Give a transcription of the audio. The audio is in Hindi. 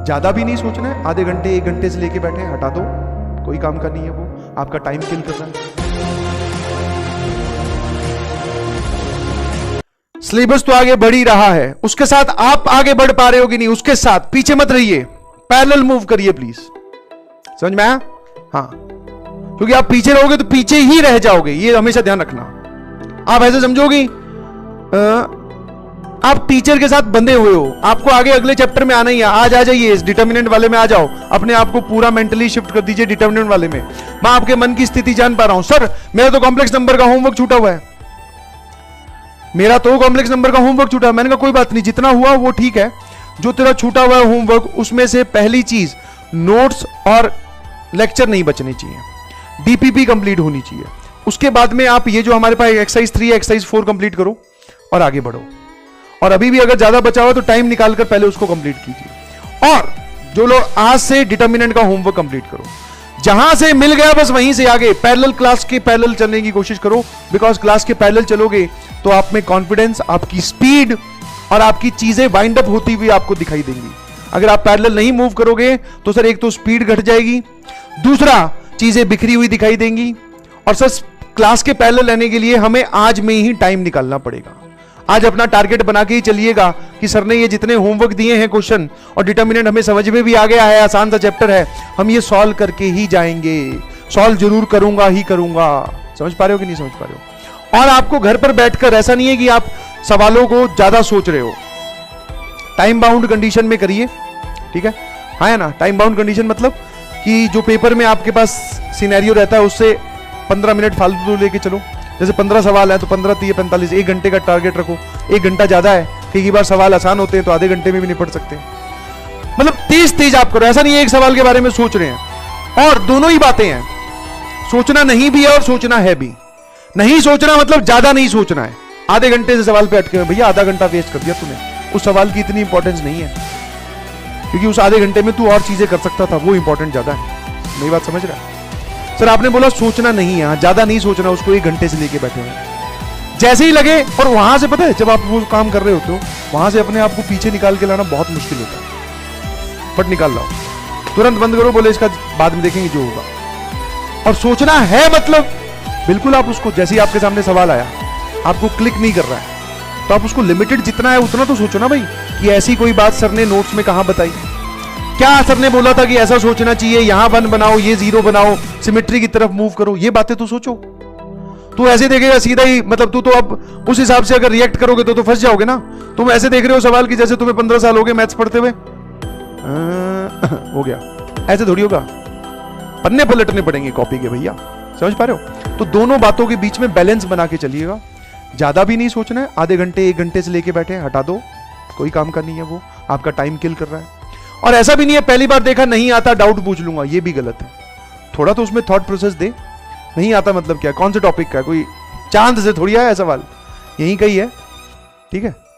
ज्यादा भी नहीं सोचना है, आधे घंटे 1 घंटे से लेके बैठे हैं, हटा दो, कोई काम का नहीं है वो, आपका टाइम किल कर रहा है। सिलेबस तो आगे बढ़ ही रहा है, उसके साथ आप आगे बढ़ पा रहे हो कि नहीं, उसके साथ पीछे मत रहिए, पैरेलल मूव करिए प्लीज। समझ में आया? हाँ, क्योंकि आप पीछे रहोगे तो पीछे ही रह जाओगे, ये हमेशा ध्यान रखना। आप ऐसे समझोगे आप टीचर के साथ बंधे हुए हो, आपको आगे अगले चैप्टर में आना ही है, आज आ जाइए इस डिटर्मिनेंट वाले में आ जाओ, अपने आप को पूरा मेंटली शिफ्ट कर दीजिए डिटर्मिनेंट वाले में। मैं आपके मन की स्थिति जान पा रहा हूं, सर मेरा तो कॉम्प्लेक्स नंबर का होमवर्क छूटा हुआ है, मेरा तो कॉम्प्लेक्स नंबर का होमवर्क छूटा है। मैंने कहा कोई बात नहीं, जितना हुआ वो ठीक है, जो तेरा छूटा हुआ है होमवर्क, उसमें से पहली चीज नोट्स और लेक्चर नहीं बचने चाहिए, डीपीपी कंप्लीट होनी चाहिए। उसके बाद में आप ये जो हमारे पास एक्सरसाइज 3 एक्सरसाइज 4 कंप्लीट करो और आगे बढ़ो। और अभी भी अगर ज्यादा बचा हुआ तो टाइम निकालकर पहले उसको कंप्लीट कीजिए। और जो लोग आज से डिटर्मिनेंट का होमवर्क कंप्लीट करो, जहां से मिल गया बस वहीं से आगे पैरेलल, क्लास के पैरेलल चलने की कोशिश करो, बिकॉज क्लास के पैरेलल चलोगे तो आप में कॉन्फिडेंस, आपकी स्पीड और आपकी चीजें वाइंड अप होती हुई आपको दिखाई देंगी। अगर आप पैरेलल नहीं मूव करोगे तो सर एक तो स्पीड घट जाएगी, दूसरा चीजें बिखरी हुई दिखाई देंगी। और सर क्लास के पैरेलल रहने के लिए हमें आज में ही टाइम निकालना पड़ेगा। आज अपना टारगेट बना के ही चलिएगा कि सर ने ये जितने होमवर्क दिए हैं क्वेश्चन और डिटर्मिनेंट हमें समझ में भी आ गया है, आसान सा चैप्टर है, हम ये सॉल्व करके ही जाएंगे, सॉल्व जरूर करूंगा ही करूंगा। समझ पा रहे हो कि नहीं समझ पा रहे हो? और आपको घर पर बैठकर ऐसा नहीं है कि आप सवालों को ज्यादा सोच रहे हो, टाइम बाउंड कंडीशन में करिए, ठीक है? हाँ है ना, टाइम बाउंड कंडीशन मतलब कि जो पेपर में आपके पास सिनेरियो रहता है उससे 15 मिनट फालतू लेके चलो। जैसे 15 सवाल है तो 15 3 45, 1 घंटे का टारगेट रखो। 1 घंटा ज्यादा है, कई बार सवाल आसान होते हैं तो आधे घंटे में भी निपट सकते हैं। मतलब तेज आप करो, ऐसा नहीं है एक सवाल के बारे में सोच रहे हैं। और दोनों ही बातें हैं, सोचना नहीं भी है और सोचना है भी। नहीं सोचना मतलब ज्यादा नहीं सोचना है, आधे घंटे से सवाल पे अटके हुए, भैया आधा घंटा वेस्ट कर दिया तूने, उस सवाल की इतनी इंपॉर्टेंस नहीं है, क्योंकि उस आधे घंटे में तू और चीजें कर सकता था, वो इंपॉर्टेंट ज्यादा है। मेरी बात समझ रहा है? सर आपने बोला सोचना नहीं है, ज्यादा नहीं सोचना, उसको 1 घंटे से लेके बैठे हुए जैसे ही लगे। और वहां से पता है जब आप वो काम कर रहे होते हो, वहां से अपने आप को पीछे निकाल के लाना बहुत मुश्किल होता है। फट निकाल लाओ, तुरंत बंद करो, बोले इसका बाद में देखेंगे जो होगा। और सोचना है मतलब बिल्कुल आप उसको, जैसे ही आपके सामने सवाल आया आपको क्लिक नहीं कर रहा है तो आप उसको लिमिटेड जितना है उतना तो सोचो ना भाई, कि ऐसी कोई बात सर ने नोट्स में कहां बताई, क्या सर ने बोला था कि ऐसा सोचना चाहिए, यहां 1 बनाओ, ये 0 बनाओ, सिमेट्री की तरफ मूव करो, ये बातें तो सोचो। तू ऐसे देखेगा सीधा ही, मतलब तू तो अब उस हिसाब से अगर रिएक्ट करोगे तो फंस जाओगे ना। तुम ऐसे देख रहे हो सवाल की जैसे तुम्हें 15 साल हो गए मैथ्स पढ़ते हुए, हो गया, ऐसे थोड़ी होगा, पन्ने पलटने पड़ेंगे कॉपी के भैया। समझ पा रहे हो? तो दोनों बातों के बीच में बैलेंस बना के चलिएगा। ज्यादा भी नहीं सोचना है, आधे घंटे 1 घंटे से लेके बैठे, हटा दो, कोई काम का नहीं है वो, आपका टाइम किल कर रहा है। और ऐसा भी नहीं है पहली बार देखा नहीं आता डाउट पूछ लूंगा, ये भी गलत है। थोड़ा तो उसमें थॉट प्रोसेस दे। नहीं आता मतलब क्या, कौन से टॉपिक का, कोई चांद से थोड़ी आया सवाल, यहीं का ही है, ठीक है?